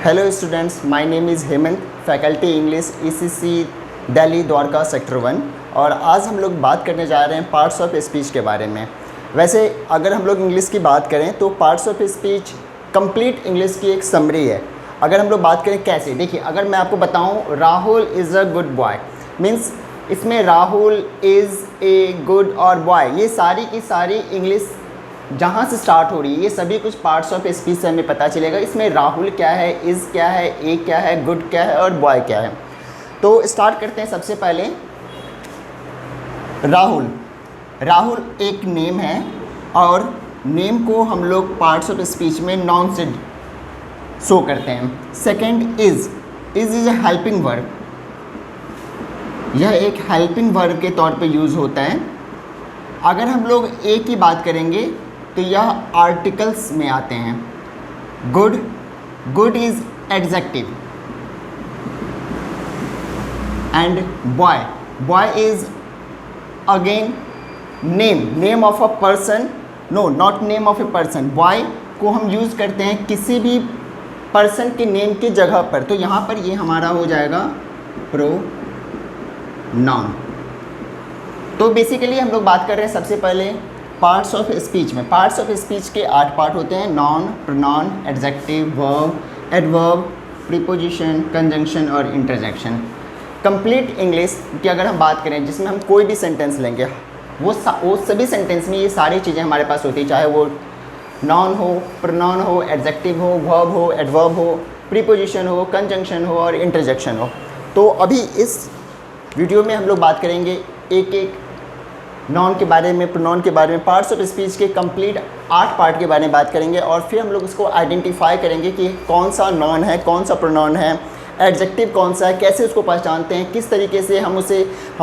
Hello students, my name is Hemant, faculty English ECC Delhi Dwarka sector 1। और आज हम लोग बात करने जा रहे हैं पार्ट्स ऑफ स्पीच के बारे में। वैसे अगर हम लोग इंग्लिश की बात करें तो parts of speech complete English की एक समरी है। अगर हम लोग बात करें कैसे, देखिए अगर मैं आपको बताऊं Rahul is a good boy, means इसमें राहुल इज़ ए गुड और बॉय, ये सारी की सारी इंग्लिश जहाँ से स्टार्ट हो रही है ये सभी कुछ पार्ट्स ऑफ स्पीच से हमें पता चलेगा। इसमें राहुल क्या है, इज़ क्या है, ए क्या है, गुड क्या है और बॉय क्या है। तो स्टार्ट करते हैं सबसे पहले राहुल। राहुल एक नेम है और नेम को हम लोग पार्ट्स ऑफ स्पीच में नाउन से शो करते हैं। Second is is a helping verb, यह एक हेल्पिंग वर्ब के तौर पे यूज़ होता है। अगर हम लोग ए की बात करेंगे तो यह आर्टिकल्स में आते हैं। Good, good is adjective. And boy, boy is again name, name of a person, no not name of a person. Boy को हम यूज़ करते हैं किसी भी पर्सन के नेम की जगह पर, तो यहाँ पर ये हमारा हो जाएगा प्रोनाउन। तो बेसिकली हम लोग बात कर रहे हैं सबसे पहले पार्ट्स ऑफ स्पीच में। पार्ट्स ऑफ स्पीच के 8 पार्ट होते हैं: noun, pronoun, adjective, verb, adverb, preposition, conjunction और इंटरजेक्शन। कंप्लीट इंग्लिश की अगर हम बात करें जिसमें हम कोई भी सेंटेंस लेंगे वो सभी सेंटेंस में ये सारी चीज़ें हमारे पास होती है, चाहे वो नाउन हो, प्रोनाउन हो, एडजेक्टिव हो, वर्ब हो, एडवर्ब हो, प्रीपोजिशन हो, कंजंक्शन हो और इंटरजेक्शन हो। तो अभी इस वीडियो में हम लोग बात करेंगे एक एक नाउन के बारे में, प्रोनाउन के बारे में, पार्ट्स ऑफ स्पीच के कंप्लीट 8 पार्ट के बारे में बात करेंगे और फिर हम लोग उसको आइडेंटिफाई करेंगे कि कौन सा नाउन है, कौन सा प्रोनाउन है, एडजेक्टिव कौन सा है, कैसे उसको पहचानते हैं, किस तरीके से हम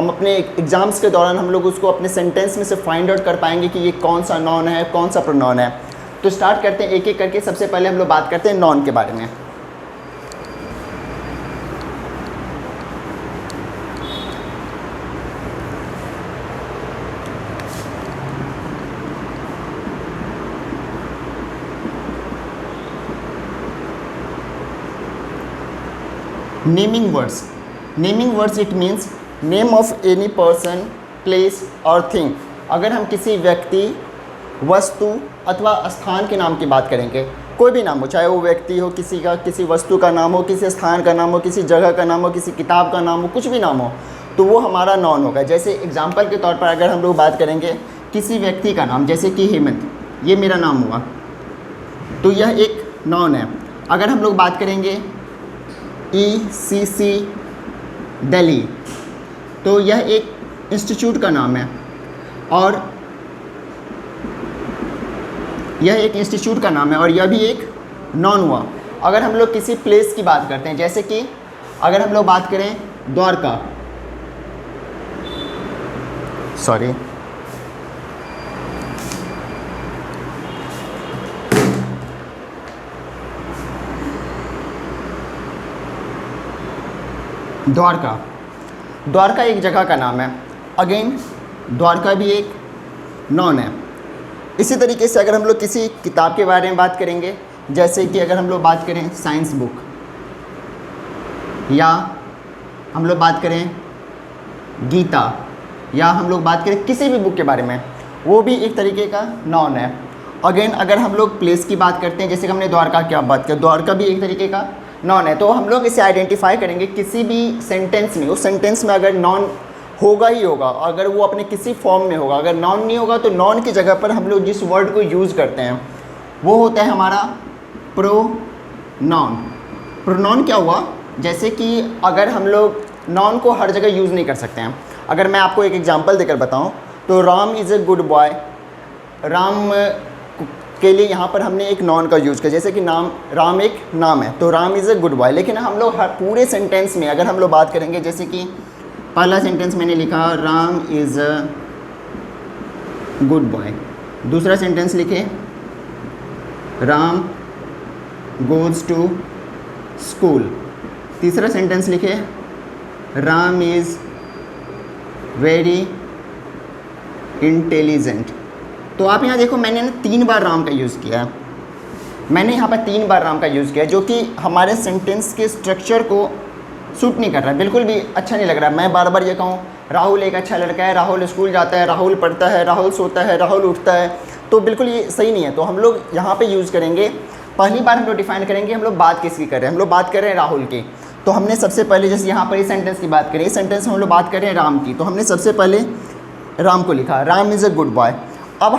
अपने एग्जाम्स के दौरान हम लोग उसको अपने सेंटेंस में से फाइंड आउट कर पाएंगे कि ये कौन सा नाउन है, कौन सा प्रोनाउन है। तो स्टार्ट करते हैं एक एक करके। सबसे पहले हम लोग बात करते हैं नाउन के बारे में। Naming words, naming words it means name of any person, place और थिंग। अगर हम किसी व्यक्ति, वस्तु अथवा स्थान के नाम की बात करेंगे, कोई भी नाम हो, चाहे वो व्यक्ति हो, किसी का, किसी वस्तु का नाम हो, किसी स्थान का नाम हो, किसी जगह का नाम हो, किसी किताब का नाम हो, कुछ भी नाम हो, तो वो हमारा नाउन होगा। जैसे एग्जाम्पल के तौर पर अगर हम लोग बात करेंगे किसी व्यक्ति का नाम, जैसे कि हेमंत, ये मेरा नाम हुआ, तो यह एक नाउन है। अगर हम लोग बात करेंगे ईसीसी दिल्ली, तो यह एक इंस्टीट्यूट का नाम है और यह एक इंस्टीट्यूट का नाम है और यह भी एक नाउन हुआ। अगर हम लोग किसी प्लेस की बात करते हैं, जैसे कि अगर हम लोग बात करें द्वारका, सॉरी द्वारका, द्वारका एक जगह का नाम है। अगेन द्वारका भी एक नाउन है। इसी तरीके से अगर हम लोग किसी किताब के बारे में बात करेंगे, जैसे कि अगर हम लोग बात करें साइंस बुक, या हम लोग बात करें गीता, या हम लोग बात करें किसी भी बुक के बारे में, वो भी एक तरीके का नाउन है। अगेन अगर हम लोग प्लेस की बात करते हैं, जैसे कि हमने द्वारका की बात की, द्वारका भी एक तरीके का नाउन है। तो हम लोग इसे आइडेंटिफाई करेंगे किसी भी सेंटेंस में, उस सेंटेंस में अगर नाउन होगा ही होगा, अगर वो अपने किसी फॉर्म में होगा। अगर नाउन नहीं होगा तो नाउन की जगह पर हम लोग जिस वर्ड को यूज़ करते हैं वो होता है हमारा प्रोनाउन। प्रोनाउन क्या हुआ, जैसे कि अगर हम लोग नाउन को हर जगह यूज़ नहीं कर सकते हैं। अगर मैं आपको एक एग्जांपल देकर बताऊं तो Ram is a good boy, Ram के लिए यहाँ पर हमने एक नाउन का यूज़ किया, जैसे कि राम एक नाम है, तो Ram is a good boy. लेकिन हम लोग हर पूरे सेंटेंस में अगर हम लोग बात करेंगे, जैसे कि पहला सेंटेंस मैंने लिखा Ram is a good boy, दूसरा सेंटेंस लिखे राम गोज़ टू स्कूल, तीसरा सेंटेंस लिखे राम इज़ वेरी इंटेलिजेंट। तो आप यहाँ देखो मैंने ना 3 बार राम का यूज़ किया है। मैंने यहाँ पर 3 बार राम का यूज़ किया जो कि हमारे सेंटेंस के स्ट्रक्चर को सूट नहीं कर रहा है, बिल्कुल भी अच्छा नहीं लग रहा है। मैं बार बार ये कहूँ राहुल एक अच्छा लड़का है, राहुल स्कूल जाता है, राहुल पढ़ता है, राहुल सोता है, राहुल उठता है, तो बिल्कुल ये सही नहीं है। तो हम लोग यहाँ पे यूज़ करेंगे, पहली बार हम लोग डिफाइन करेंगे हम लोग बात किसकी कर रहे हैं। हम लोग बात कर रहे हैं राहुल की, तो हमने सबसे पहले जैसे यहाँ पर इस सेंटेंस की बात करें, इस सेंटेंस में हम लोग बात कर रहे हैं राम की, तो हमने सबसे पहले राम को लिखा, Ram is a good boy. अब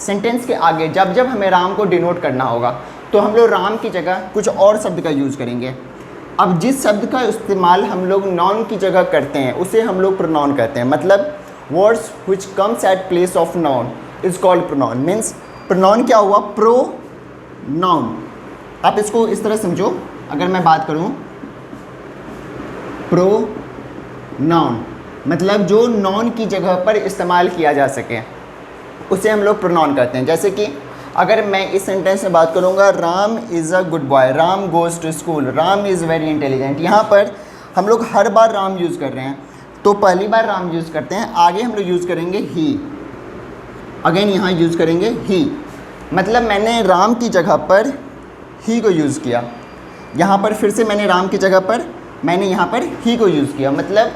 सेंटेंस के आगे जब जब हमें राम को डिनोट करना होगा तो हम लोग राम की जगह कुछ और शब्द का यूज़ करेंगे। अब जिस शब्द का इस्तेमाल हम लोग नाउन की जगह करते हैं उसे हम लोग प्रोनाउन कहते हैं। मतलब words which comes at place of noun is called pronoun. Means pronoun क्या हुआ, प्रो नाउन। आप इसको इस तरह समझो, अगर मैं बात करूं प्रो नाउन मतलब जो नाउन की जगह पर इस्तेमाल किया जा सके उसे हम लोग प्रोनाउन कहते हैं। जैसे कि अगर मैं इस सेंटेंस में बात करूंगा, Ram is a good boy, Ram goes to school, Ram is very intelligent. यहाँ पर हम लोग हर बार राम यूज़ कर रहे हैं, तो पहली बार राम यूज़ करते हैं, आगे हम लोग यूज़ करेंगे ही, अगेन यहाँ यूज़ करेंगे ही। मतलब मैंने राम की जगह पर ही को यूज़ किया, यहाँ पर फिर से मैंने राम की जगह पर मैंने यहाँ पर ही को यूज़ किया। मतलब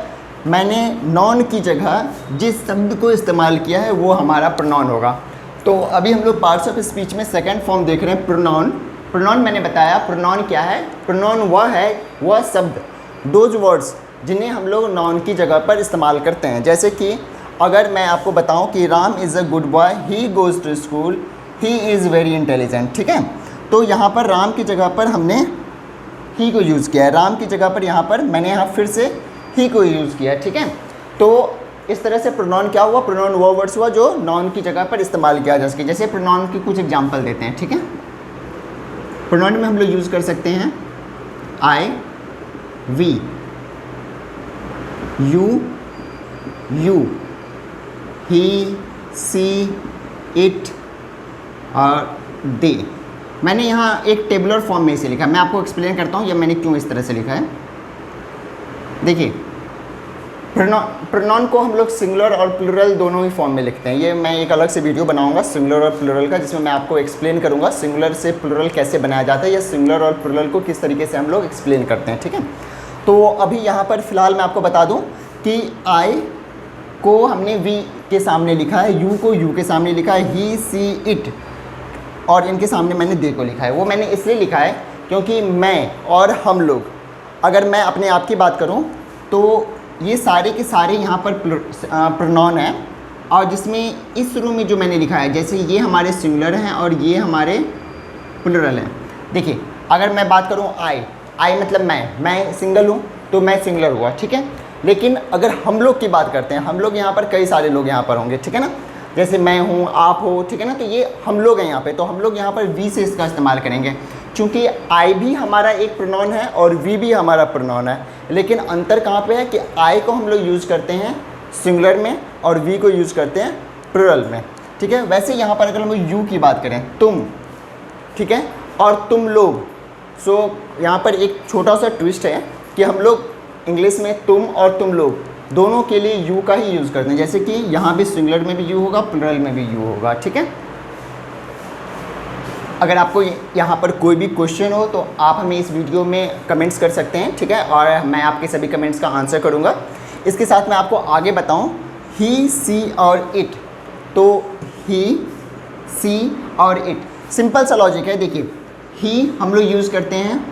मैंने नॉन की जगह जिस शब्द को इस्तेमाल किया है वो हमारा प्रोनाउन होगा। तो अभी हम लोग पार्ट्स ऑफ स्पीच में सेकंड फॉर्म देख रहे हैं, प्रोनाउन। प्रोनाउन मैंने बताया, प्रोनाउन क्या है, प्रोनाउन वह शब्द, दोज वर्ड्स जिन्हें हम लोग नाउन की जगह पर इस्तेमाल करते हैं। जैसे कि अगर मैं आपको बताऊं कि Ram is a good boy, he goes to school, he is very intelligent, ठीक है। तो यहाँ पर राम की जगह पर हमने ही को यूज़ किया है, राम की जगह पर यहाँ पर मैंने यहाँ फिर से ही को यूज़ किया है, ठीक है। तो इस तरह से प्रोनाउन क्या हुआ, प्रोनाउन वो वर्ड्स हुआ जो नाउन की जगह पर इस्तेमाल किया जा सके। जैसे प्रोनाउन की कुछ एग्जांपल देते हैं, ठीक है। प्रोनाउन में हम लोग यूज़ कर सकते हैं I, we, you, he, she, it और दे। मैंने यहाँ एक टेबुलर फॉर्म में इसे लिखा है, मैं आपको एक्सप्लेन करता हूँ ये मैंने क्यों इस तरह से लिखा है। देखिए प्रोनाउन को हम लोग सिंगुलर और प्लूरल दोनों ही फॉर्म में लिखते हैं। ये मैं एक अलग से वीडियो बनाऊंगा सिंगुलर और प्लूरल का, जिसमें मैं आपको एक्सप्लेन करूंगा सिंगुलर से प्लूरल कैसे बनाया जाता है या सिंगुलर और प्लूरल को किस तरीके से हम लोग एक्सप्लेन करते हैं, ठीक है। तो अभी यहाँ पर फ़िलहाल मैं आपको बता दूँ कि आई को हमने वी के सामने लिखा है, यू को यू के सामने लिखा है, ही, सी, इट और इनके सामने मैंने दे को लिखा है। वो मैंने इसलिए लिखा है क्योंकि मैं और हम लोग, अगर मैं अपने आप की बात करूँ तो ये सारे के सारे यहाँ पर प्रोनाउन है, और जिसमें इस रूम में जो मैंने लिखा है, जैसे ये हमारे सिंगुलर हैं और ये हमारे प्लूरल हैं। देखिए अगर मैं बात करूँ आई मतलब मैं सिंगल हूँ तो मैं सिंगुलर हुआ, ठीक है। लेकिन अगर हम लोग की बात करते हैं, हम लोग यहाँ पर कई सारे लोग यहाँ पर होंगे, ठीक है ना। जैसे मैं हूँ, आप हो, ठीक है ना, तो ये हम लोग हैं यहाँ पे, तो हम लोग यहाँ पर वी से इसका इस्तेमाल करेंगे। चूँकि आई भी हमारा एक प्रोनाउन है और वी भी हमारा प्रोनाउन है, लेकिन अंतर कहाँ पे है कि आई को हम लोग यूज़ करते हैं सिंगुलर में और वी को यूज़ करते हैं प्लूरल में, ठीक है। वैसे यहाँ पर अगर हम लोग यू की बात करें, तुम, ठीक है, और तुम लोग, सो यहाँ पर एक छोटा सा ट्विस्ट है कि हम लोग इंग्लिश में तुम और तुम लोग दोनों के लिए यू का ही यूज़ करते हैं। जैसे कि यहाँ भी सिंगुलर में भी यू होगा, प्लूरल में भी यू होगा, ठीक है। अगर आपको यहाँ पर कोई भी क्वेश्चन हो तो आप हमें इस वीडियो में कमेंट्स कर सकते हैं, ठीक है, और मैं आपके सभी कमेंट्स का आंसर करूँगा। इसके साथ मैं आपको आगे बताऊँ ही, सी और इट, तो ही, सी और इट सिंपल सा लॉजिक है। देखिए ही हम लोग यूज़ करते हैं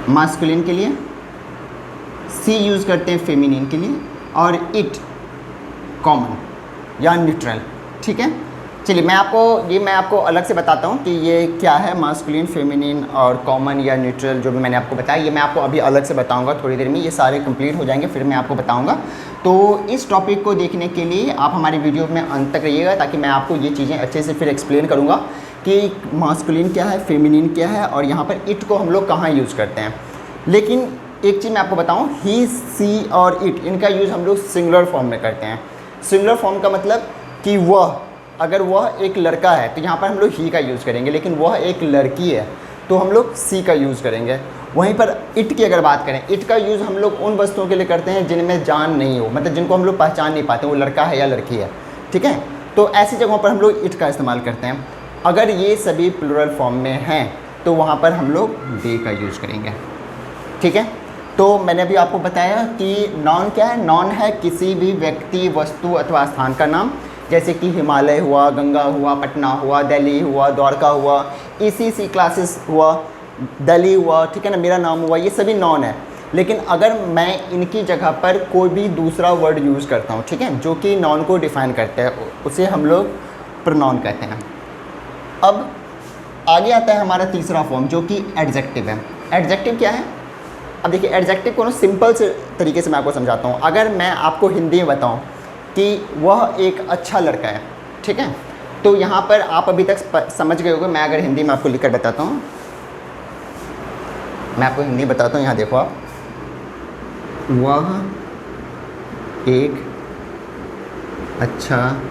मास्कुलिन के लिए, सी यूज़ करते हैं फेमिनिन के लिए, और इट कॉमन या न्यूट्रल, ठीक है। चलिए मैं आपको अलग से बताता हूँ कि ये क्या है, मास्कुलिन, फेमिनिन और कॉमन या न्यूट्रल, जो भी मैंने आपको बताया ये मैं आपको अभी अलग से बताऊँगा थोड़ी देर में। ये सारे कंप्लीट हो जाएंगे फिर मैं आपको बताऊँगा। तो इस टॉपिक को देखने के लिए आप हमारी वीडियो में अंत तक रहिएगा, ताकि मैं आपको ये चीज़ें अच्छे से फिर एक्सप्लेन करूँगा कि मास्कुलिन क्या है, फेमिनिन क्या है, और यहाँ पर इट को हम लोग कहाँ यूज़ करते हैं। लेकिन एक चीज़ मैं आपको बताऊँ, ही, सी और इट, इनका यूज़ हम लोग सिंगुलर फॉर्म में करते हैं। सिंगुलर फॉर्म का मतलब कि वह, अगर वह एक लड़का है तो यहाँ पर हम लोग ही का यूज़ करेंगे, लेकिन वह एक लड़की है तो हम लोग सी का यूज़ करेंगे। वहीं पर इट की अगर बात करें, इट का यूज़ हम लोग उन वस्तुओं के लिए करते हैं जिनमें जान नहीं हो, मतलब जिनको हम लोग पहचान नहीं पाते वो लड़का है या लड़की है, ठीक है। तो ऐसी जगहों पर हम लोग इट का इस्तेमाल करते हैं। अगर ये सभी प्लूरल फॉर्म में हैं तो वहाँ पर हम लोग दे का यूज़ करेंगे, ठीक है। तो मैंने अभी आपको बताया कि नॉन क्या है, नॉन है किसी भी व्यक्ति, वस्तु अथवा स्थान का नाम, जैसे कि हिमालय हुआ, गंगा हुआ, पटना हुआ, दिल्ली हुआ, द्वारका हुआ, ECC क्लासेस हुआ, दिल्ली हुआ, ठीक है ना, मेरा नाम हुआ, ये सभी नॉन है। लेकिन अगर मैं इनकी जगह पर कोई भी दूसरा वर्ड यूज़ करता हूँ, ठीक है, जो कि नॉन को डिफ़ाइन करते हैं, उसे हम लोग प्रोनाउन कहते हैं। अब आगे आता है हमारा तीसरा फॉर्म जो कि एडजेक्टिव है। एडजेक्टिव क्या है? अब देखिए एडजेक्टिव को ना सिंपल से तरीके से मैं आपको समझाता हूँ। अगर मैं आपको हिंदी में बताऊँ कि वह एक अच्छा लड़का है, ठीक है, तो यहाँ पर आप अभी तक समझ गए होंगे। मैं अगर हिंदी में आपको लिखकर बताता हूँ, मैं आपको हिंदी बताता हूँ, यहाँ देखो आप, वह एक अच्छा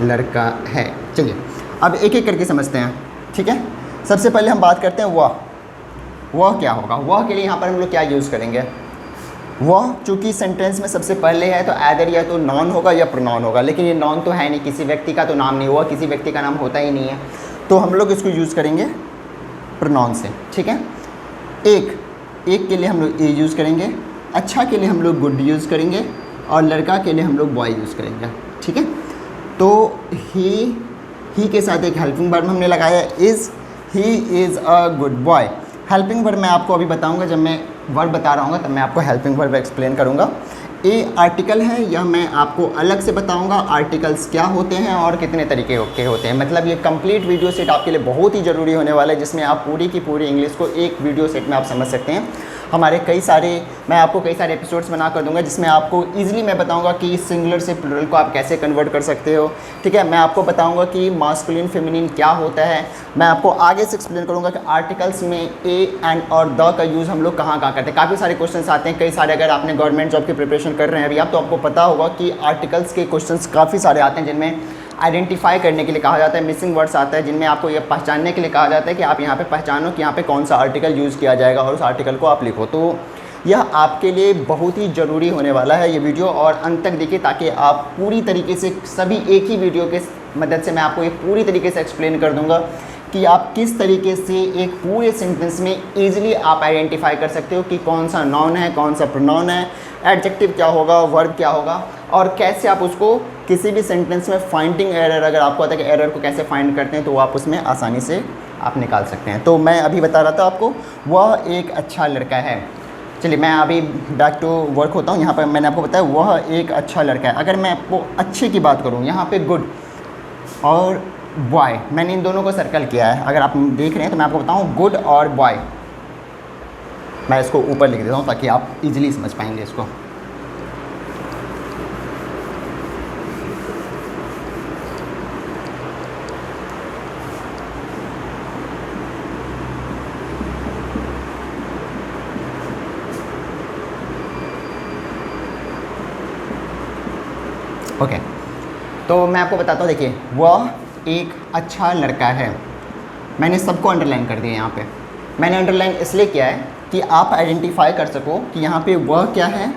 लड़का है। चलिए अब एक एक करके समझते हैं, ठीक है। सबसे पहले हम बात करते हैं वह क्या होगा। वह के लिए यहाँ पर हम लोग क्या यूज़ करेंगे? वह चूँकि सेंटेंस में सबसे पहले है तो ऐदर या तो नॉन होगा या प्रोनाउन होगा, लेकिन ये नॉन तो है नहीं, किसी व्यक्ति का तो नाम नहीं हुआ, किसी व्यक्ति का नाम होता ही नहीं है, तो हम लोग इसको यूज़ करेंगे प्रोनाउन से, ठीक है। एक के लिए हम लोग ए यूज़ करेंगे, अच्छा के लिए हम लोग गुड यूज़ करेंगे, और लड़का के लिए हम लोग बॉय यूज़ करेंगे, ठीक है। तो ही के साथ एक हेल्पिंग वर्ब हमने लगाया, he is a good boy. Helping verb मैं आपको अभी बताऊंगा, जब मैं वर्ब बता रहा हूँ तब मैं आपको हेल्पिंग वर्ब एक्सप्लेन करूँगा। ए आर्टिकल है, यह मैं आपको अलग से बताऊंगा आर्टिकल्स क्या होते हैं और कितने तरीके के होते हैं। मतलब ये कंप्लीट वीडियो सेट आपके लिए बहुत ही ज़रूरी होने वाला है, जिसमें आप पूरी की पूरी इंग्लिश को एक वीडियो सेट में आप समझ सकते हैं। मैं आपको कई सारे एपिसोड्स बना कर दूंगा, जिसमें आपको ईजिली मैं बताऊंगा कि सिंगुलर से प्लूरल को आप कैसे कन्वर्ट कर सकते हो, ठीक है। मैं आपको बताऊंगा कि मास्कुलिन फेमिनिन क्या होता है। मैं आपको आगे से एक्सप्लेन करूंगा कि आर्टिकल्स में ए एंड और द का यूज़ हम लोग कहाँ करते हैं। काफ़ी सारे क्वेश्चंस आते हैं, कई सारे, अगर आपने गवर्नमेंट जॉब की प्रिपरेशन कर रहे हैं अभी आप, तो आपको पता होगा कि आर्टिकल्स के क्वेश्चंस काफ़ी सारे आते हैं, जिनमें आइडेंटिफाई करने के लिए कहा जाता है, मिसिंग वर्ड्स आता है, जिनमें आपको ये पहचानने के लिए कहा जाता है कि आप यहाँ पे पहचानो कि यहाँ पे कौन सा आर्टिकल यूज़ किया जाएगा और उस आर्टिकल को आप लिखो। तो यह आपके लिए बहुत ही ज़रूरी होने वाला है ये वीडियो, और अंत तक देखिए ताकि आप पूरी तरीके से सभी एक ही वीडियो के मदद से मैं आपको ये पूरी तरीके से एक्सप्लेन कर दूँगा कि आप किस तरीके से एक पूरे सेंटेंस में ईजिली आप आइडेंटिफाई कर सकते हो कि कौन सा नॉन है, कौन सा प्रोनाउन है, एडजेक्टिव क्या होगा, वर्ब क्या होगा, और कैसे आप उसको किसी भी सेंटेंस में फाइंडिंग एरर, अगर आपको आता है कि एरर को कैसे फाइंड करते हैं, तो आप उसमें आसानी से आप निकाल सकते हैं। तो मैं अभी बता रहा था आपको, वह एक अच्छा लड़का है। चलिए मैं अभी बैक टू वर्क होता हूँ। यहाँ पर मैंने आपको बताया वह एक अच्छा लड़का है। अगर मैं आपको अच्छे की बात करूँ, यहाँ पे गुड और बॉय, मैंने इन दोनों को सर्कल किया है। अगर आप देख रहे हैं तो मैं आपको बताऊँ गुड और बॉय, मैं इसको ऊपर लिख देता हूँ ताकि आप इजीली समझ पाएंगे इसको। ओके, तो मैं आपको बताता हूँ, देखिए वह एक अच्छा लड़का है। मैंने सबको अंडरलाइन कर दिया। यहाँ पे मैंने अंडरलाइन इसलिए किया है कि आप आइडेंटिफाई कर सको कि यहाँ पे वह क्या है,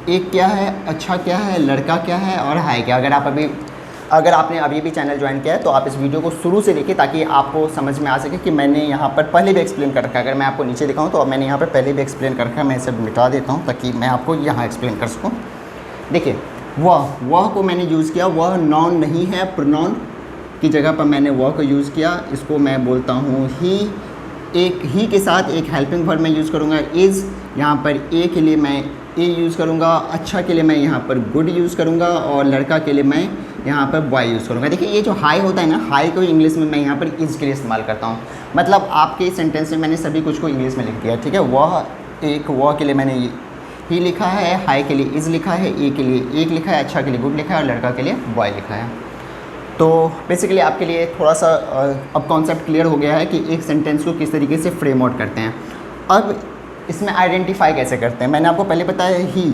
एक क्या है, अच्छा क्या है, लड़का क्या है और हाय क्या। अगर आपने अभी भी चैनल ज्वाइन किया है तो आप इस वीडियो को शुरू से देखिए ताकि आपको समझ में आ सके कि मैंने यहाँ पर पहले भी एक्सप्लेन कर रखा है। अगर मैं आपको नीचे दिखाऊँ तो मैंने यहाँ पर पहले भी एक्सप्लेन कर रखा है। मैं इसे मिटा देता हूँ ताकि मैं आपको यहाँ एक्सप्लेन कर सकूँ। देखिए वह को मैंने यूज़ किया, वह नॉन नहीं है, प्रोनाउन की जगह पर मैंने वह को यूज़ किया। इसको मैं बोलता हूँ ही के साथ एक हेल्पिंग वर्ब मैं यूज़ करूँगा इज़। यहाँ पर ए के लिए मैं ए यूज़ करूँगा, अच्छा के लिए मैं यहाँ पर गुड यूज़ करूँगा, और लड़का के लिए मैं यहाँ पर बॉय यूज़ करूँगा। देखिए ये जो हाई होता है ना, हाई को इंग्लिश में मैं यहाँ पर इज़ के लिए इस्तेमाल करता हूँ। मतलब आपके सेंटेंस में मैंने सभी कुछ को इंग्लिश में लिख दिया, ठीक है। वह के लिए मैंने ही लिखा है, हाई के लिए इज़ लिखा है, ए के लिए एक लिखा है, अच्छा के लिए गुड लिखा है, और लड़का के लिए बॉय लिखा है। तो बेसिकली आपके लिए थोड़ा सा अब कॉन्सेप्ट क्लियर हो गया है कि एक सेंटेंस को किस तरीके से फ्रेम आउट करते हैं। अब इसमें आइडेंटिफाई कैसे करते हैं, मैंने आपको पहले बताया ही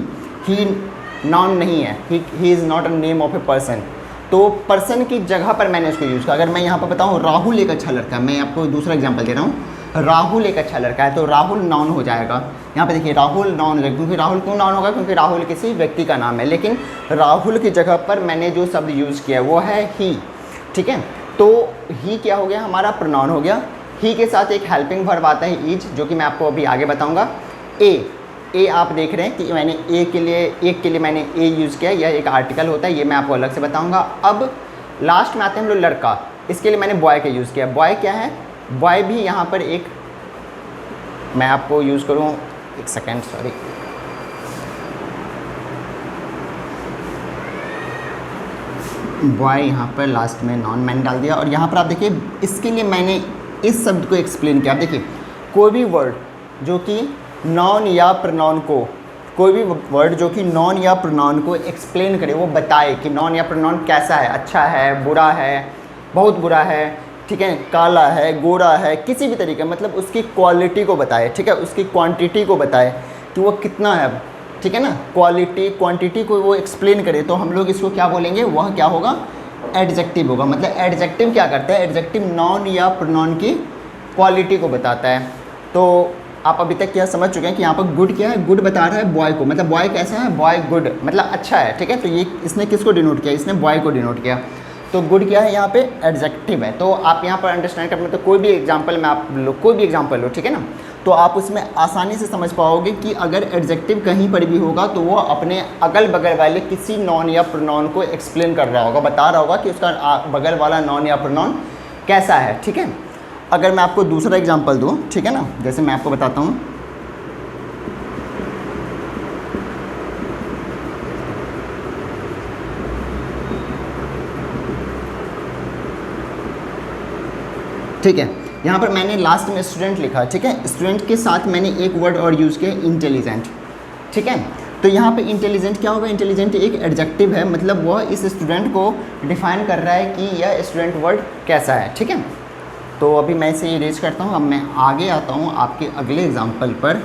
नॉन नहीं है, he is not a name of a person. तो पर्सन की जगह पर मैंने इसको यूज़ किया। अगर मैं यहाँ पर बताऊँ राहुल एक अच्छा लड़का है, मैं आपको दूसरा एग्जाम्पल दे रहा हूँ, राहुल एक अच्छा लड़का है, तो राहुल नाउन हो जाएगा। यहाँ पे देखिए राहुल नाउन हो जाएगा, क्योंकि राहुल क्यों नाउन होगा, क्योंकि राहुल किसी व्यक्ति का नाम है। लेकिन राहुल की जगह पर मैंने जो शब्द यूज़ किया है वो है ही, ठीक है। तो ही क्या हो गया, हमारा प्रोनाउन हो गया। ही के साथ एक हेल्पिंग वर्ब आता है इज, जो कि मैं आपको अभी आगे बताऊंगा। ए आप देख रहे हैं कि मैंने एक के लिए मैंने ए यूज़ किया, यह एक आर्टिकल होता है, ये मैं आपको अलग से बताऊंगा। अब लास्ट में आते हैं हम लोग लड़का, इसके लिए मैंने बॉय का यूज़ किया। बॉय क्या है, बॉय भी यहाँ पर एक, मैं आपको यूज़ करूँ, एक सेकेंड सॉरी, बॉय यहाँ पर लास्ट में नॉन मैंने डाल दिया। और यहाँ पर आप देखिए, इसके लिए मैंने इस शब्द को एक्सप्लेन किया। आप देखिए, कोई भी वर्ड जो कि नॉन या प्रोनाउन को, कोई भी वर्ड जो कि नॉन या प्रोनाउन को एक्सप्लेन करे, वो बताए कि नॉन या प्रोनाउन कैसा है, अच्छा है, बुरा है, बहुत बुरा है, ठीक है, काला है, गोरा है, किसी भी तरीके, मतलब उसकी क्वालिटी को बताए, ठीक है, उसकी क्वांटिटी को बताए कि वो कितना है, ठीक है ना, क्वालिटी क्वांटिटी को वो एक्सप्लेन करे, तो हम लोग इसको क्या बोलेंगे, वह क्या होगा, एडजेक्टिव होगा। मतलब एडजेक्टिव क्या करता है, एडजेक्टिव नॉन या प्रोनाउन की क्वालिटी को बताता है। तो आप अभी तक क्या समझ चुके हैं कि यहाँ पर गुड क्या है, गुड बता रहा है बॉय को, मतलब बॉय कैसा है, बॉय गुड, मतलब अच्छा है, ठीक है। तो ये इसने किसको डिनोट किया, इसने बॉय को डिनोट किया। तो गुड क्या है, यहाँ पे एडजेक्टिव है। तो आप यहाँ पर अंडरस्टैंड करने, तो कोई भी एग्जांपल में आप लो, कोई भी एग्जांपल लो, ठीक है ना, तो आप उसमें आसानी से समझ पाओगे कि अगर एडजेक्टिव कहीं पर भी होगा तो वो अपने अगल बगल वाले किसी नॉन या प्रोनाउन को एक्सप्लेन कर रहा होगा, बता रहा होगा कि उसका बगल वाला नॉन या प्रोनाउन कैसा है, ठीक है। अगर मैं आपको दूसरा एग्जांपल दूँ, ठीक है ना, जैसे मैं आपको बताता हूँ, ठीक है, यहाँ पर मैंने लास्ट में स्टूडेंट लिखा, ठीक है, स्टूडेंट के साथ मैंने एक वर्ड और यूज़ किया, इंटेलिजेंट, ठीक है। तो यहाँ पे इंटेलिजेंट क्या होगा, इंटेलिजेंट एक एडजेक्टिव है, मतलब वह इस स्टूडेंट को डिफाइन कर रहा है कि यह स्टूडेंट वर्ड कैसा है, ठीक है। तो अभी मैं इसे इरेज करता हूँ, अब मैं आगे आता हूँ आपके अगले एग्जाम्पल पर।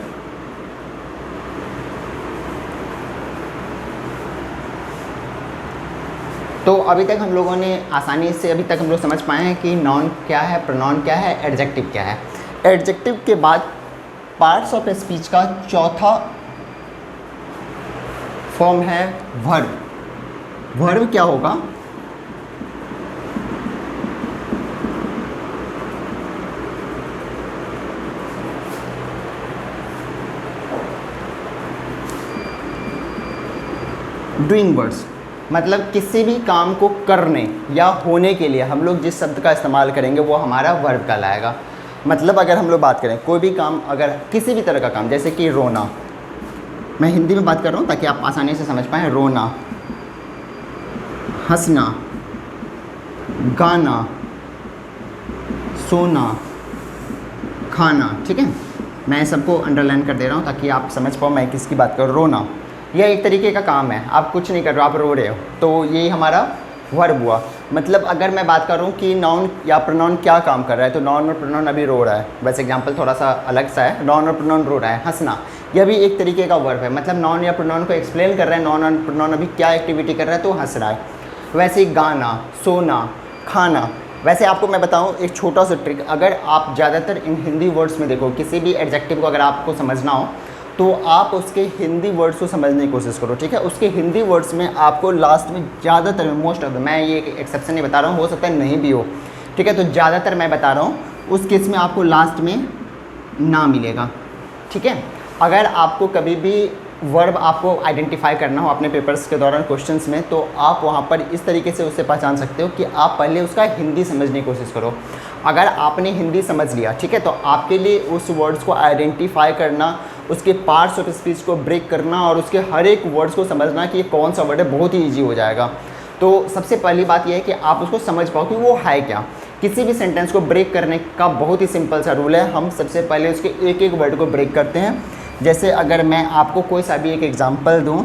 तो अभी तक हम लोगों ने आसानी से अभी तक हम लोग समझ पाए हैं कि नॉन क्या है, प्रोनाउन क्या है, एडजेक्टिव क्या है। एडजेक्टिव के बाद पार्ट्स ऑफ स्पीच का चौथा फॉर्म है वर्ब। वर्ब क्या होगा, डूइंग वर्ड्स, मतलब किसी भी काम को करने या होने के लिए हम लोग जिस शब्द का इस्तेमाल करेंगे वो हमारा वर्ब कहलाएगा। मतलब अगर हम लोग बात करें कोई भी काम, अगर किसी भी तरह का काम, जैसे कि रोना, मैं हिंदी में बात कर रहा हूँ ताकि आप आसानी से समझ पाएँ, रोना, हंसना, गाना, सोना, खाना, ठीक है, मैं सबको अंडरलाइन कर दे रहा हूँ ताकि आप समझ पाओ मैं किसकी बात कर रहा हूँ। रोना यह एक तरीके का काम है, आप कुछ नहीं कर रहे हो, आप रो रहे हो, तो यही हमारा वर्ब हुआ। मतलब अगर मैं बात करूं कि नाउन या प्रोनाउन क्या काम कर रहा है, तो नाउन और प्रोनाउन अभी रो रहा है, वैसे एग्जांपल थोड़ा सा अलग सा है, नाउन और प्रोनाउन रो रहा है। हंसना यह भी एक तरीके का वर्ब है, मतलब नाउन या प्रोनाउन को एक्सप्लेन कर रहा है, नाउन और प्रोनाउन अभी क्या एक्टिविटी कर रहा है, तो हंस रहा है। वैसे ही गाना, सोना, खाना। वैसे आपको मैं बताऊं एक छोटा सा ट्रिक, अगर आप ज़्यादातर इन हिंदी वर्ड्स में देखो, किसी भी एडजेक्टिव को अगर आपको समझना हो तो आप उसके हिंदी वर्ड्स को समझने की कोशिश करो, ठीक है। उसके हिंदी वर्ड्स में आपको लास्ट में ज़्यादातर में, मोस्ट ऑफ द, मैं ये एक्सेप्शन नहीं बता रहा हूँ, हो सकता है नहीं भी हो, ठीक है, तो ज़्यादातर मैं बता रहा हूँ उस केस में आपको लास्ट में ना मिलेगा, ठीक है। अगर आपको कभी भी वर्ब आपको आइडेंटिफाई करना हो अपने पेपर्स के दौरान क्वेश्चंस में, तो आप वहाँ पर इस तरीके से उसे पहचान सकते हो कि आप पहले उसका हिंदी समझने की कोशिश करो। अगर आपने हिंदी समझ लिया, ठीक है, तो आपके लिए उस वर्ड्स को आइडेंटिफाई करना, उसके पार्ट्स ऑफ स्पीच को ब्रेक करना और उसके हर एक वर्ड्स को समझना कि ये कौन सा वर्ड है, बहुत ही ईजी हो जाएगा। तो सबसे पहली बात यह है कि आप उसको समझ पाओ कि वो है क्या। किसी भी सेंटेंस को ब्रेक करने का बहुत ही सिंपल सा रूल है, हम सबसे पहले उसके एक एक वर्ड को ब्रेक करते हैं। जैसे अगर मैं आपको कोई सा भी एक एग्जांपल दूं,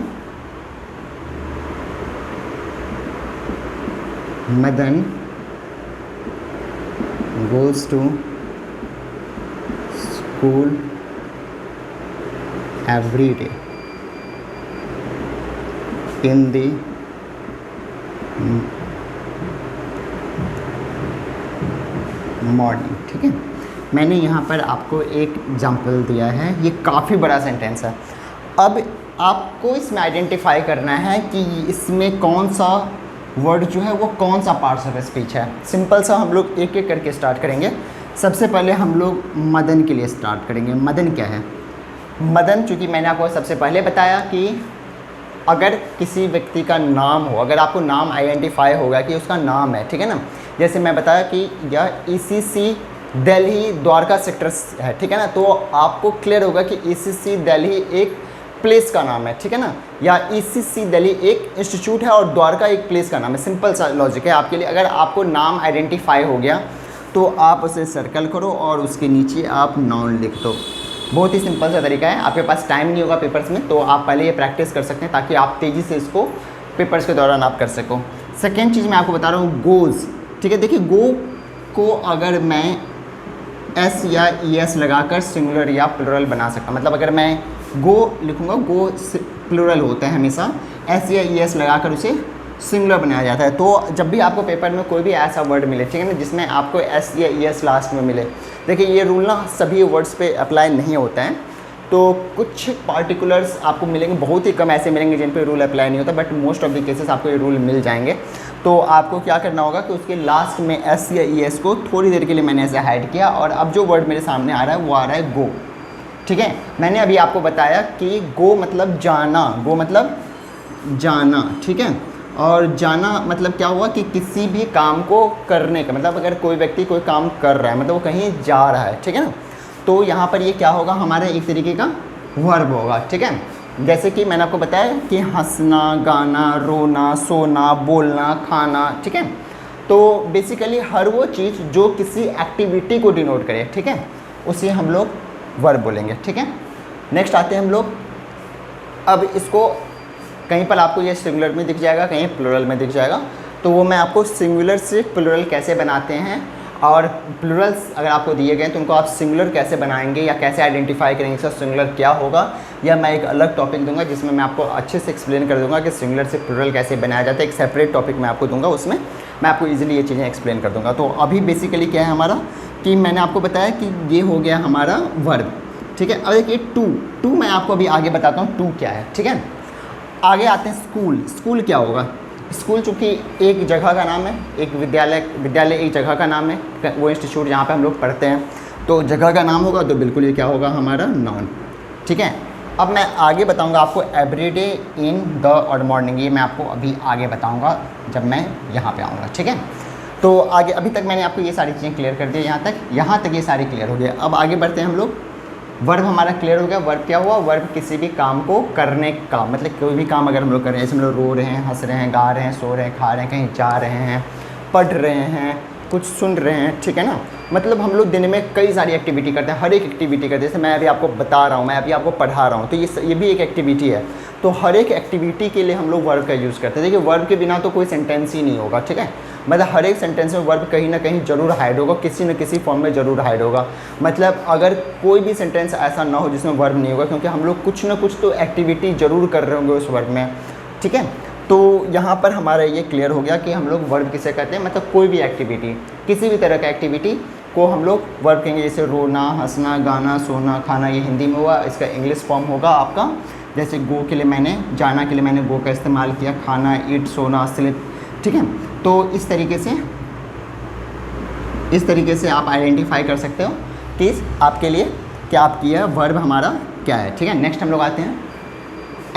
Madan goes to school every day in the morning, ठीक है। मैंने यहाँ पर आपको एक एग्जांपल दिया है, ये काफ़ी बड़ा सेंटेंस है। अब आपको इसमें आइडेंटिफाई करना है कि इसमें कौन सा वर्ड जो है वो कौन सा पार्ट्स ऑफ स्पीच है। सिंपल सा हम लोग एक एक करके स्टार्ट करेंगे। सबसे पहले हम लोग मदन के लिए स्टार्ट करेंगे। मदन क्या है? मदन, चूँकि मैंने आपको सबसे पहले बताया कि अगर किसी व्यक्ति का नाम हो, अगर आपको नाम आइडेंटिफाई होगा कि उसका नाम है, ठीक है ना। जैसे मैं बताया कि यह ECC दिल्ली द्वारका सेक्टर है, ठीक है ना, तो आपको क्लियर होगा कि ECC दिल्ली एक प्लेस का नाम है, ठीक है ना, या ECC दिल्ली एक इंस्टीट्यूट है और द्वारका एक प्लेस का नाम है। सिंपल सा लॉजिक है आपके लिए। अगर आपको नाम आइडेंटिफाई हो गया तो आप उसे सर्कल करो और उसके नीचे आप नाउन लिख दो। बहुत ही सिंपल सा तरीका है। आपके पास टाइम नहीं होगा पेपर्स में, तो आप पहले ये प्रैक्टिस कर सकते हैं ताकि आप तेज़ी से इसको पेपर्स के दौरान आप कर सको। सेकेंड चीज़ मैं आपको बता रहा हूँ, गोज़, ठीक है। देखिए, गो को अगर मैं S या ES लगाकर सिंगुलर या प्लुरल बना सकता हूँ। मतलब अगर मैं गो लिखूँगा, गो प्लुरल होता है हमेशा, S या ES लगाकर उसे सिंगुलर बनाया जाता है। तो जब भी आपको पेपर में कोई भी ऐसा वर्ड मिले, ठीक है ना, जिसमें आपको S या ES लास्ट में मिले, देखिए ये रूल ना सभी वर्ड्स पे अप्लाई नहीं होता है। तो कुछ पार्टिकुलर्स आपको मिलेंगे, बहुत ही कम ऐसे मिलेंगे जिन पे रूल अप्लाई नहीं होता, but most of the cases आपको ये रूल मिल जाएंगे। तो आपको क्या करना होगा कि उसके लास्ट में S या ES को थोड़ी देर के लिए मैंने ऐसे हाइड किया, और अब जो वर्ड मेरे सामने आ रहा है वो आ रहा है गो, ठीक है। मैंने अभी आपको बताया कि गो मतलब जाना, गो मतलब जाना, ठीक है। और जाना मतलब क्या हुआ कि किसी भी काम को करने का, मतलब अगर कोई व्यक्ति कोई काम कर रहा है मतलब वो कहीं जा रहा है, ठीक है ना, तो यहाँ पर ये क्या होगा, हमारे एक तरीके का वर्ब होगा, ठीक है। जैसे कि मैंने आपको बताया कि हंसना, गाना, रोना, सोना, बोलना, खाना, ठीक है। तो बेसिकली हर वो चीज़ जो किसी एक्टिविटी को डिनोट करे, ठीक है, उसे हम लोग वर्ब बोलेंगे, ठीक है। नेक्स्ट आते हैं हम लोग, अब इसको कहीं पर आपको ये सिंगुलर में दिख जाएगा, कहीं प्लुरल में दिख जाएगा, तो वो मैं आपको सिंगुलर से प्लुरल कैसे बनाते हैं और प्लुरल्स अगर आपको दिए गए तो उनको आप सिंगुलर कैसे बनाएंगे या कैसे आइडेंटिफाई करेंगे सर सिंगुलर क्या होगा, या मैं एक अलग टॉपिक दूंगा जिसमें मैं आपको अच्छे से एक्सप्लेन कर दूंगा कि सिंगुलर से प्लुरल कैसे बनाया जाता है। एक सेपरेट टॉपिक मैं आपको दूंगा, उसमें मैं आपको ईजिली ये चीज़ें एक्सप्लेन कर दूंगा। तो अभी बेसिकली क्या है हमारा कि मैंने आपको बताया कि ये हो गया हमारा वर्ब, ठीक है। अब देखिए टू मैं आपको अभी आगे बताता हूँ टू क्या है, ठीक है। आगे आते हैं स्कूल। स्कूल क्या होगा? स्कूल चूँकि एक जगह का नाम है, एक विद्यालय एक जगह का नाम है, वो इंस्टीट्यूट जहाँ पे हम लोग पढ़ते हैं, तो जगह का नाम होगा, तो बिल्कुल ये क्या होगा हमारा नाउन, ठीक है। अब मैं आगे बताऊंगा आपको एवरीडे इन द और मॉर्निंग, ये मैं आपको अभी आगे बताऊंगा जब मैं यहाँ पे आऊँगा, ठीक है। तो आगे अभी तक मैंने आपको ये सारी चीज़ें क्लियर कर दी, यहाँ तक ये सारी क्लियर हो गया। अब आगे बढ़ते हैं हम लोग। वर्ब हमारा क्लियर हो गया। वर्ब क्या हुआ? वर्ब किसी भी काम को करने का, मतलब कोई भी काम अगर हम लोग कर रहे हैं, जैसे हम लोग रो रहे हैं, हंस रहे हैं, गा रहे हैं, सो रहे हैं, खा रहे हैं, कहीं जा रहे हैं, पढ़ रहे हैं, कुछ सुन रहे हैं, ठीक है ना। मतलब हम लोग दिन में कई सारी एक्टिविटी करते हैं, हर एक एक्टिविटी करते हैं। जैसे मैं अभी आपको बता रहा हूँ, मैं अभी आपको पढ़ा रहा हूँ, तो ये भी एक एक्टिविटी है। तो हर एक एक्टिविटी के लिए हम लोग वर्ब का यूज़ करते हैं। देखिए वर्ब के बिना तो कोई सेंटेंस ही नहीं होगा, ठीक है। मतलब हर एक सेंटेंस में वर्ब कहीं ना कहीं ज़रूर हाइड होगा, किसी न किसी फॉर्म में ज़रूर हाइड होगा। मतलब अगर कोई भी सेंटेंस ऐसा ना हो जिसमें वर्ब नहीं होगा, क्योंकि हम लोग कुछ ना कुछ तो एक्टिविटी ज़रूर कर रहे होंगे उस वर्ब में, ठीक है। तो यहाँ पर हमारा ये क्लियर हो गया कि हम लोग वर्ब किसे कहते हैं, मतलब कोई भी एक्टिविटी, किसी भी तरह का एक्टिविटी को हम लोग वर्ब कहेंगे। जैसे रोना, हंसना, गाना, सोना, खाना, ये हिंदी में हुआ। इसका इंग्लिश फॉर्म होगा आपका, जैसे गो के लिए मैंने, जाना के लिए मैंने गो का इस्तेमाल किया, खाना, ईट, सोना, स्लीप, ठीक है। तो इस तरीके से आप आइडेंटिफाई कर सकते हो कि आपके लिए क्या आपकी है वर्ब हमारा क्या है, ठीक है। नेक्स्ट हम लोग आते हैं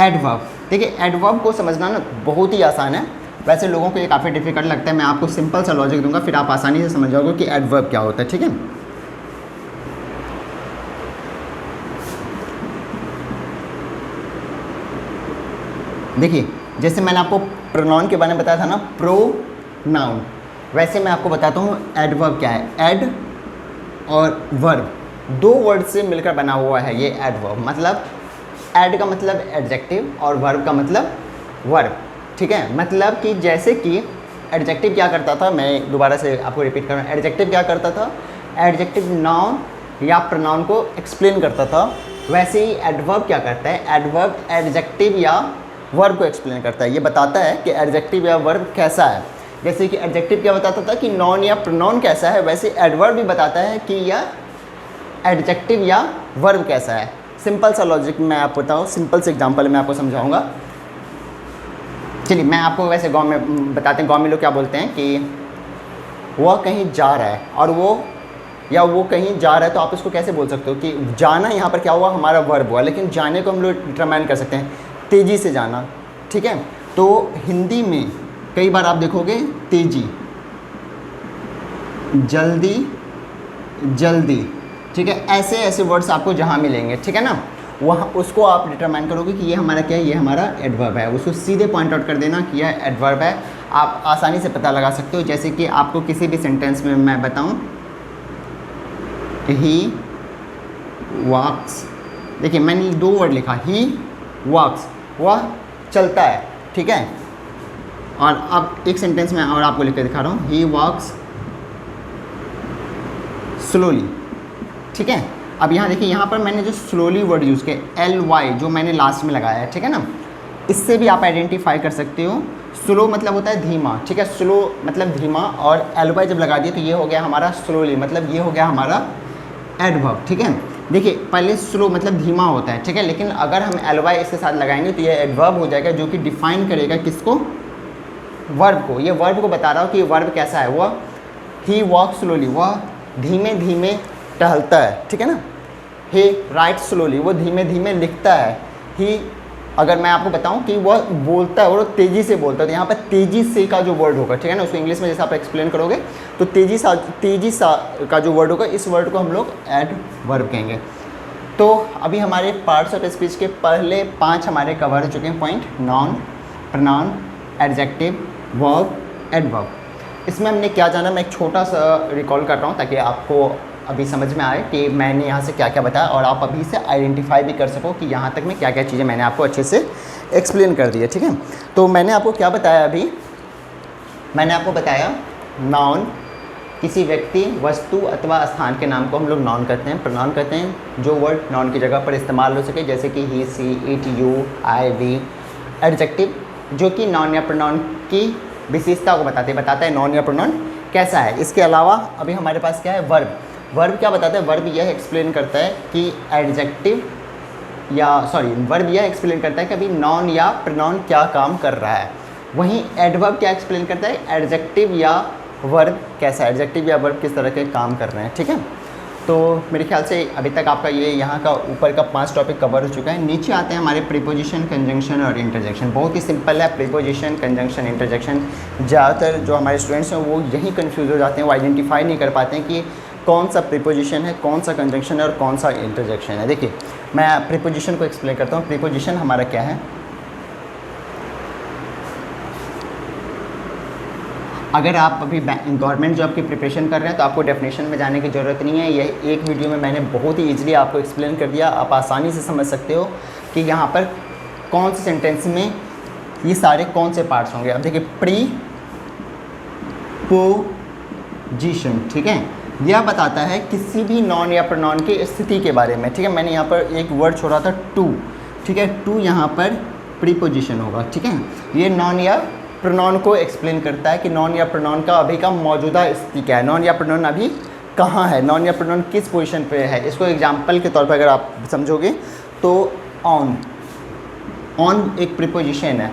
एडवर्ब। देखिए एडवर्ब को समझना ना बहुत ही आसान है, वैसे लोगों को ये काफ़ी डिफिकल्ट लगता है। मैं आपको सिंपल सा लॉजिक दूंगा, फिर आप आसानी से समझ जाओगे कि एडवर्ब क्या होता है, ठीक है। देखिए जैसे मैंने आपको प्रोनाउन के बारे में बताया था ना, प्रोनाउन, वैसे मैं आपको बताता हूँ एडवर्ब क्या है। एड और वर्ब, दो वर्ड से मिलकर बना हुआ है ये एडवर्ब। मतलब एड का मतलब एडजेक्टिव और वर्ब का मतलब वर्ब, ठीक है। मतलब कि जैसे कि एडजेक्टिव क्या करता था, मैं दोबारा से आपको रिपीट कर रहा हूँ। एडजेक्टिव क्या करता था? एडजेक्टिव नाउन या प्रोनाउन को एक्सप्लेन करता था। वैसे ही एडवर्ब क्या करता है? एडवर्ब एडजेक्टिव या वर्ब को एक्सप्लेन करता है। ये बताता है कि एडजेक्टिव या वर्ब कैसा है। जैसे कि एडजेक्टिव क्या बताता था कि नाउन या प्रोनाउन कैसा है, वैसे एडवर्ब भी बताता है कि यह एडजेक्टिव या वर्ब कैसा है। सिंपल सा लॉजिक मैं आपको बताऊँ, सिंपल से एग्जांपल मैं आपको समझाऊंगा। चलिए मैं आपको वैसे गांव में बताते हैं, गांव में लोग क्या बोलते हैं कि वह कहीं जा रहा है, और वो कहीं जा रहा है, तो आप उसको कैसे बोल सकते हो कि जाना यहाँ पर क्या हुआ, हमारा वर्ब हुआ, लेकिन जाने को हम लोग डिटरमाइन कर सकते हैं तेज़ी से जाना, ठीक है। तो हिंदी में कई बार आप देखोगे तेज़ी, जल्दी, जल्दी, ठीक है, ऐसे ऐसे वर्ड्स आपको जहाँ मिलेंगे, ठीक है ना, वहाँ उसको आप डिटरमाइन करोगे कि ये हमारा क्या है, ये हमारा एडवर्ब है, उसको सीधे पॉइंट आउट कर देना कि यह एडवर्ब है। आप आसानी से पता लगा सकते हो, जैसे कि आपको किसी भी सेंटेंस में मैं बताऊं, ही वॉक्स, देखिए मैंने 2 वर्ड लिखा, ही वॉक्स, वह चलता है, ठीक है। और अब एक सेंटेंस में और आपको लिख कर दिखा रहा हूँ, ही वॉक्स स्लोली, ठीक है। अब यहाँ देखिए, यहाँ पर मैंने जो स्लोली वर्ड यूज़ किया LY जो मैंने लास्ट में लगाया है, ठीक है ना, इससे भी आप आइडेंटिफाई कर सकते हो। स्लो मतलब होता है धीमा, ठीक है, स्लो मतलब धीमा, और LY जब लगा दिए तो ये हो गया हमारा स्लोली, मतलब ये हो गया हमारा एडवर्ब, ठीक है। देखिए पहले स्लो मतलब धीमा होता है, ठीक है, लेकिन अगर हम LY इसके साथ लगाएंगे तो ये एडवर्ब हो जाएगा, जो कि डिफाइन करेगा किसको, वर्ब को। ये वर्ब को बता रहा हूँ कि वर्ब कैसा है, वह ही वॉक स्लोली, वह धीमे धीमे टहलता है, ठीक है ना। ही राइट स्लोली, वो धीमे धीमे लिखता है। ही, अगर मैं आपको बताऊं कि वह बोलता है, वो तेज़ी से बोलता है, तो यहाँ पर तेज़ी से का जो वर्ड होगा, ठीक है ना, उसको इंग्लिश में जैसे आप एक्सप्लेन करोगे तो तेज़ी सा का जो वर्ड होगा, इस वर्ड को हम लोग एडवर्ब कहेंगे। तो अभी हमारे पार्ट्स ऑफ स्पीच के पहले 5 हमारे कवर हो चुके हैं point, non, pronoun, adjective, verb, adverb. इसमें हमने क्या जाना, मैं एक छोटा सा रिकॉल कर रहा हूँ ताकि आपको अभी समझ में आए कि मैंने यहाँ से क्या क्या बताया, और आप अभी से आइडेंटिफाई भी कर सको कि यहाँ तक में क्या क्या चीज़ें मैंने आपको अच्छे से एक्सप्लेन कर दी है, ठीक है। तो मैंने आपको क्या बताया, अभी मैंने आपको बताया नाउन, किसी व्यक्ति, वस्तु अथवा स्थान के नाम को हम लोग नाउन कहते हैं। प्रोनाउन कहते हैं जो वर्ड नाउन की जगह पर इस्तेमाल हो सके, जैसे कि he, she, it, you, I, we. Adjective जो कि नाउन या प्रोनाउन की विशेषता को बताता है नाउन या प्रोनाउन कैसा है। इसके अलावा अभी हमारे पास क्या है, वर्ब। वर्ब क्या बताता है, वर्ब यह एक्सप्लेन करता है कि एडजेक्टिव वर्ब यह एक्सप्लेन करता है कि अभी नाउन या प्रोनाउन क्या काम कर रहा है। वहीं एडवर्ब क्या एक्सप्लेन करता है, एडजेक्टिव या वर्ब कैसा है, एडजेक्टिव या वर्ब किस तरह के काम कर रहे हैं, ठीक है। तो मेरे ख्याल से अभी तक आपका ये यहाँ का ऊपर का 5 टॉपिक कवर हो चुका है। नीचे आते हैं हमारे प्रीपोजिशन, कंजंक्शन और इंटरजेक्शन। बहुत ही सिंपल है प्रीपोजिशन, कंजंक्शन, इंटरजेक्शन। ज़्यादातर जो हमारे स्टूडेंट्स हैं वो यही कन्फ्यूज़ हो जाते हैं, वो आइडेंटिफाई नहीं कर पाते हैं कि कौन सा प्रीपोजिशन है, कौन सा कंजंक्शन है और कौन सा इंटरजेक्शन है। देखिए मैं प्रीपोजिशन को एक्सप्लेन करता हूँ। प्रीपोजिशन हमारा क्या है, अगर आप अभी गवर्नमेंट जॉब की प्रिपरेशन कर रहे हैं तो आपको डेफिनेशन में जाने की ज़रूरत नहीं है। यह एक वीडियो में मैंने बहुत ही ईजिली आपको एक्सप्लेन कर दिया। आप आसानी से समझ सकते हो कि यहाँ पर कौन से सेंटेंस में ये सारे कौन से पार्ट्स होंगे। अब देखिए प्रीपोजिशन, ठीक है, यह बताता है किसी भी नॉन या प्रोनाउन की स्थिति के बारे में, ठीक है। मैंने यहाँ पर एक वर्ड छोड़ा था टू, ठीक है, टू यहाँ पर प्रीपोजिशन होगा, ठीक है। ये नॉन या प्रोनाउन को एक्सप्लेन करता है कि नॉन या प्रोनाउन का अभी का मौजूदा स्थिति क्या है, नॉन या प्रोनाउन अभी कहाँ है, नॉन या प्रोनाउन किस पोजीशन पे है। इसको एग्जांपल के तौर पर अगर आप समझोगे तो ऑन, ऑन एक प्रीपोजिशन है,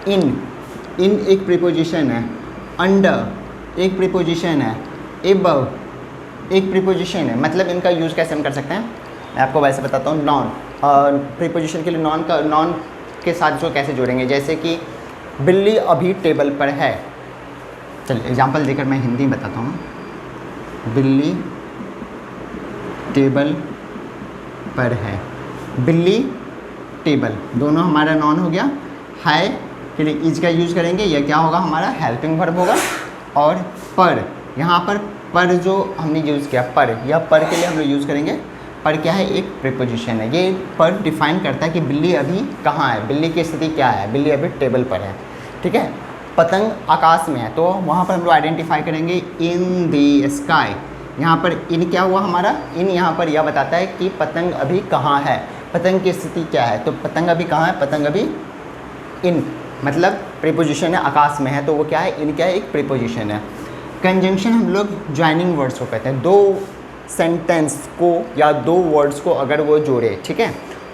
इन एक प्रीपोजिशन है, अंडर एक प्रीपोजिशन है, एबव एक प्रीपोजिशन है। मतलब इनका यूज़ कैसे हम कर सकते हैं, मैं आपको वैसे बताता हूँ। नॉन प्रीपोजिशन के लिए नॉन के साथ इसको कैसे जोड़ेंगे, जैसे कि बिल्ली अभी टेबल पर है। चलिए एग्जांपल देकर मैं हिंदी में बताता हूँ। बिल्ली टेबल पर है, बिल्ली टेबल दोनों हमारा नॉन हो गया। है के लिए इज का यूज़ करेंगे, यह क्या होगा हमारा हेल्पिंग वर्ब होगा। और पर, यहाँ पर जो हमने यूज़ किया पर, यह पर के लिए हम लोग यूज़ करेंगे। पर क्या है, एक प्रीपोजिशन है। ये पर डिफाइन करता है कि बिल्ली अभी कहाँ है, बिल्ली की स्थिति क्या है, बिल्ली अभी टेबल पर है, ठीक है। पतंग आकाश में है तो वहाँ पर हम लोग आइडेंटिफाई करेंगे इन द स्काई। यहाँ पर इन क्या हुआ हमारा, इन यहाँ पर यह बताता है कि पतंग अभी कहाँ है, पतंग की स्थिति क्या है। तो पतंग अभी कहाँ है, पतंग अभी इन मतलब प्रीपोजिशन है, आकाश में है, तो वो क्या है, इन क्या है, एक प्रीपोजिशन है। कंजंक्शन हम लोग ज्वाइनिंग वर्ड्स को कहते हैं। दो सेंटेंस को या दो वर्ड्स को अगर वो जोड़े, ठीक है,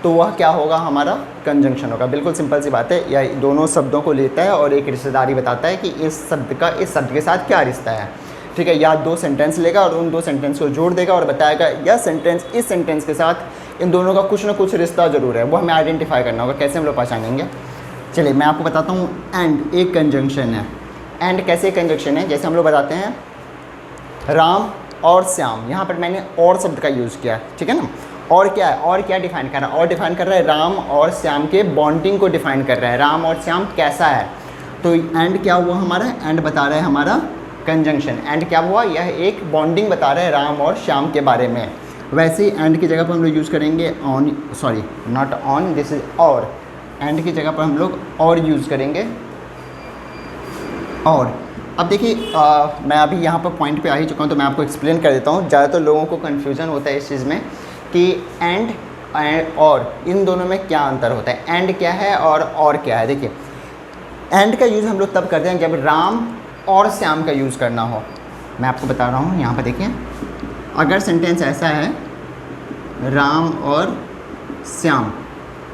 तो वह क्या होगा, हमारा कंजंक्शन होगा। बिल्कुल सिंपल सी बात है, यह दोनों शब्दों को लेता है और एक रिश्तेदारी बताता है कि इस शब्द का इस शब्द के साथ क्या रिश्ता है, ठीक है। या दो सेंटेंस लेगा और उन दो सेंटेंस को जोड़ देगा और बताएगा यह सेंटेंस इस सेंटेंस के साथ इन दोनों का कुछ ना कुछ रिश्ता ज़रूर है, वो हमें आइडेंटिफाई करना होगा। कैसे हम लोग पहचानेंगे, चलिए मैं आपको बताता हूँ। एंड एक कंजंक्शन है। एंड कैसे कंजंक्शन है, जैसे हम लोग बताते हैं राम और श्याम, यहाँ पर मैंने और शब्द का यूज़ किया, ठीक है ना। और क्या है, और क्या डिफाइन कर रहा है, और डिफाइन कर रहा है राम और श्याम के बॉन्डिंग को डिफाइन कर रहा है, राम और श्याम कैसा है। तो एंड क्या हुआ हमारा, एंड बता रहा है हमारा कंजंक्शन। एंड क्या हुआ, यह एक बॉन्डिंग बता रहा है राम और श्याम के बारे में। वैसे ही एंड की जगह पर हम लोग यूज़ करेंगे on, sorry not on, this is और। एंड की जगह पर हम लोग और यूज़ करेंगे और। अब देखिए मैं अभी यहाँ पर पॉइंट पे आ ही चुका हूँ, तो मैं आपको एक्सप्लेन कर देता हूँ। ज़्यादातर लोगों को कन्फ्यूज़न होता है इस चीज़ में कि एंड और इन दोनों में क्या अंतर होता है, एंड क्या है और क्या है। देखिए एंड का यूज़ हम लोग तब करते हैं जब राम और श्याम का यूज़ करना हो। मैं आपको बता रहा हूँ, यहाँ पर देखिए अगर सेंटेंस ऐसा है राम और श्याम,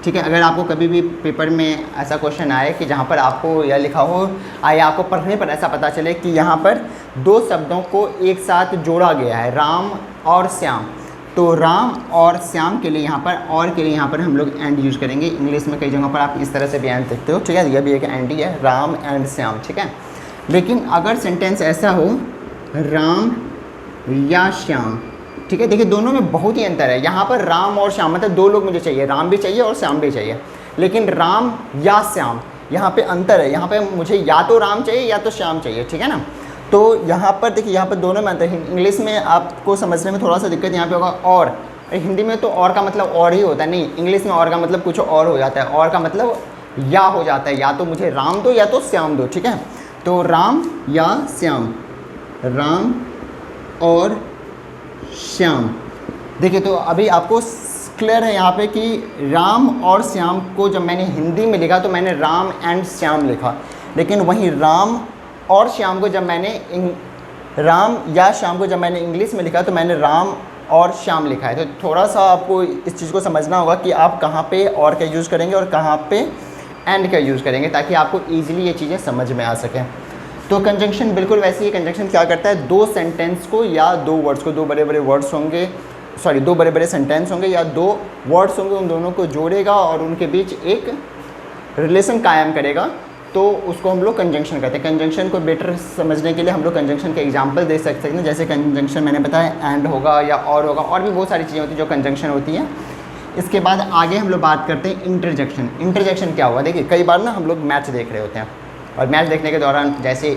ठीक है। अगर आपको कभी भी पेपर में ऐसा क्वेश्चन आए कि जहाँ पर आपको यह लिखा हो या आपको पढ़ने पर ऐसा पता चले कि यहाँ पर दो शब्दों को एक साथ जोड़ा गया है, राम और श्याम, तो राम और श्याम के लिए यहाँ पर और के लिए यहाँ पर हम लोग एंड यूज़ करेंगे। इंग्लिश में कई जगहों पर आप इस तरह से भी एंड देखते हो, ठीक है। यह भी एक एंड ही है, राम एंड श्याम, ठीक है। लेकिन अगर सेंटेंस ऐसा हो राम या श्याम, ठीक है, देखिए दोनों में बहुत ही अंतर है। यहाँ पर राम और श्याम मतलब दो लोग मुझे चाहिए, राम भी चाहिए और श्याम भी चाहिए। लेकिन राम या श्याम यहाँ पे अंतर है, यहाँ पे मुझे या तो राम चाहिए या तो श्याम चाहिए, ठीक है ना। तो यहाँ पर देखिए यहाँ पर दोनों में अंतर है। इंग्लिश में आपको समझने में थोड़ा सा दिक्कत यहाँ पे होगा और हिंदी में तो और का मतलब और ही होता है, नहीं इंग्लिश में और का मतलब कुछ और हो जाता है, और का मतलब या हो जाता है, या तो मुझे राम दो या तो श्याम दो, ठीक है। तो राम या श्याम, राम और श्याम। देखिए तो अभी आपको क्लियर है यहाँ पे कि राम और श्याम को जब मैंने हिंदी में लिखा तो मैंने राम एंड श्याम लिखा, लेकिन वहीं राम और श्याम को जब मैंने राम या श्याम को जब मैंने इंग्लिश में लिखा तो मैंने राम और श्याम लिखा है। तो थोड़ा सा आपको इस चीज़ को समझना होगा कि आप कहाँ पे और का यूज़ करेंगे और कहाँ पे एंड का यूज़ करेंगे, ताकि आपको ईजिली ये चीज़ें समझ में आ सकें। तो कंजंक्शन बिल्कुल वैसे ही, कंजंक्शन क्या करता है, दो सेंटेंस को या दो वर्ड्स को, दो बड़े बड़े वर्ड्स होंगे, सॉरी दो बड़े बड़े सेंटेंस होंगे या दो वर्ड्स होंगे, उन दोनों को जोड़ेगा और उनके बीच एक रिलेशन कायम करेगा, तो उसको हम लोग कंजंक्शन कहते हैं। कंजंक्शन को बेटर समझने के लिए हम लोग कंजंक्शन के एग्जांपल दे सकते हैं, जैसे कंजंक्शन मैंने बताया एंड होगा या और होगा, और भी बहुत सारी चीज़ें होती हैं जो कंजंक्शन होती हैं। इसके बाद आगे हम लोग बात करते हैं इंटरजेक्शन। इंटरजेक्शन क्या हुआ, देखिए कई बार ना हम लोग मैच देख रहे होते हैं और मैच देखने के दौरान जैसे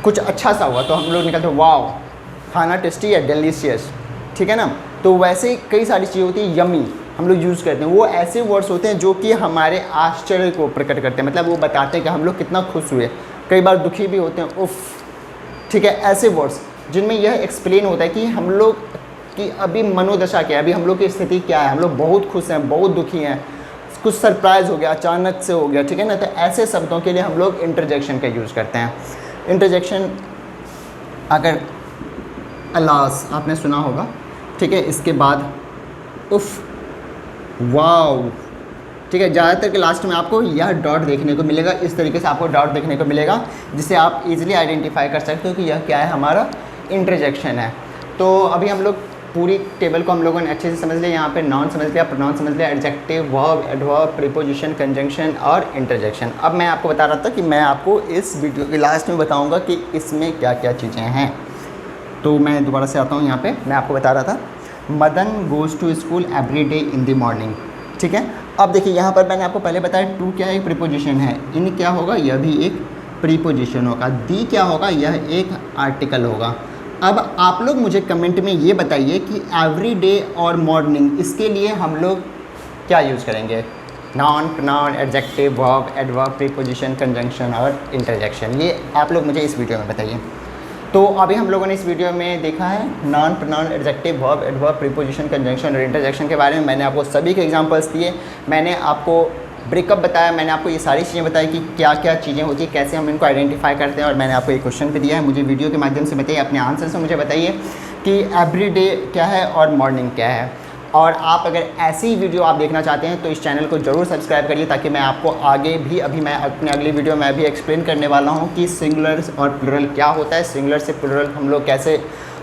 कुछ अच्छा सा हुआ तो हम लोग निकलते वाव खाना टेस्टी है, डिलीशियस, ठीक है ना। तो वैसे ही कई सारी चीज़ें होती है, यमी हम लोग यूज़ करते हैं। वो ऐसे वर्ड्स होते हैं जो कि हमारे आश्चर्य को प्रकट करते हैं, मतलब वो बताते हैं कि हम लोग कितना खुश हुए। कई बार दुखी भी होते हैं, उफ़, ठीक है। ऐसे वर्ड्स जिनमें यह एक्सप्लेन होता है कि हम लोग की अभी मनोदशा क्या है, अभी हम लोग की स्थिति क्या है, हम लोग बहुत खुश हैं, बहुत दुखी हैं, कुछ सरप्राइज़ हो गया, अचानक से हो गया, ठीक है ना। तो ऐसे शब्दों के लिए हम लोग इंटरजेक्शन का यूज़ करते हैं। इंटरजेक्शन अगर अलास आपने सुना होगा, ठीक है। इसके बाद उफ़, वाव, ठीक है। ज़्यादातर के लास्ट में आपको यह डॉट देखने को मिलेगा, इस तरीके से आपको डॉट देखने को मिलेगा, जिससे आप इजीली आइडेंटिफाई कर सकते हो कि यह क्या है, हमारा इंटरजेक्शन है। तो अभी हम लोग पूरी टेबल को हम लोगों ने अच्छे से समझ लिया। यहाँ पे नाउन समझ लिया, प्रोनाउन समझ लिया, adjective, verb, adverb, preposition, conjunction और इंटरजेक्शन। अब मैं आपको बता रहा था कि मैं आपको इस वीडियो के लास्ट में बताऊँगा कि इसमें क्या क्या चीज़ें हैं। तो मैं दोबारा से आता हूँ यहाँ पर। मैं आपको बता रहा था Madan goes to school every day in the morning, ठीक है। अब देखिए यहाँ पर मैंने आपको पहले बताया टू क्या एक प्रीपोजिशन है, इन क्या होगा, यह भी एक प्रीपोजिशन होगा, दी क्या होगा, यह एक आर्टिकल होगा। अब आप लोग मुझे कमेंट में ये बताइए कि एवरी डे और मॉर्निंग, इसके लिए हम लोग क्या यूज़ करेंगे, noun, pronoun, adjective, verb, adverb, preposition, conjunction और इंटरजेक्शन। ये आप लोग मुझे इस वीडियो में बताइए। तो अभी हम लोगों ने इस वीडियो में देखा है noun, pronoun, adjective, verb, adverb, preposition, conjunction और इंटरजेक्शन के बारे में। मैंने आपको सभी के एग्जांपल्स दिए, मैंने आपको ब्रेकअप बताया, मैंने आपको ये सारी चीज़ें बताई कि क्या क्या चीज़ें होती हैं, कैसे हम इनको आइडेंटिफाई करते हैं, और मैंने आपको एक क्वेश्चन भी दिया है। मुझे वीडियो के माध्यम से बताइए, अपने आंसर से मुझे बताइए कि एवरी डे क्या है और मॉर्निंग क्या है। और आप अगर ऐसी वीडियो आप देखना चाहते हैं तो इस चैनल को ज़रूर सब्सक्राइब करिए, ताकि मैं आपको आगे भी, अभी मैं अपने अगली वीडियो में भी एक्सप्लेन करने वाला हूँ कि सिंगुलर और प्लूरल क्या होता है, सिंगुलर से प्लूरल हम लोग कैसे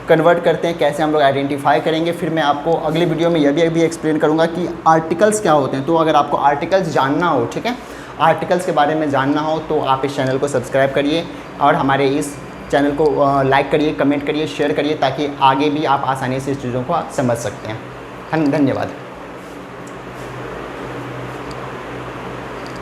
कन्वर्ट करते हैं, कैसे हम लोग आइडेंटिफाई करेंगे। फिर मैं आपको अगली वीडियो में यह भी एक्सप्लेन करूँगा कि आर्टिकल्स क्या होते हैं। तो अगर आपको आर्टिकल्स जानना हो, ठीक है, आर्टिकल्स के बारे में जानना हो तो आप इस चैनल को सब्सक्राइब करिए और हमारे इस चैनल को लाइक करिए, कमेंट करिए, शेयर करिए, ताकि आगे भी आप आसानी से इस चीज़ों को आप समझ सकते हैं। धन्यवाद।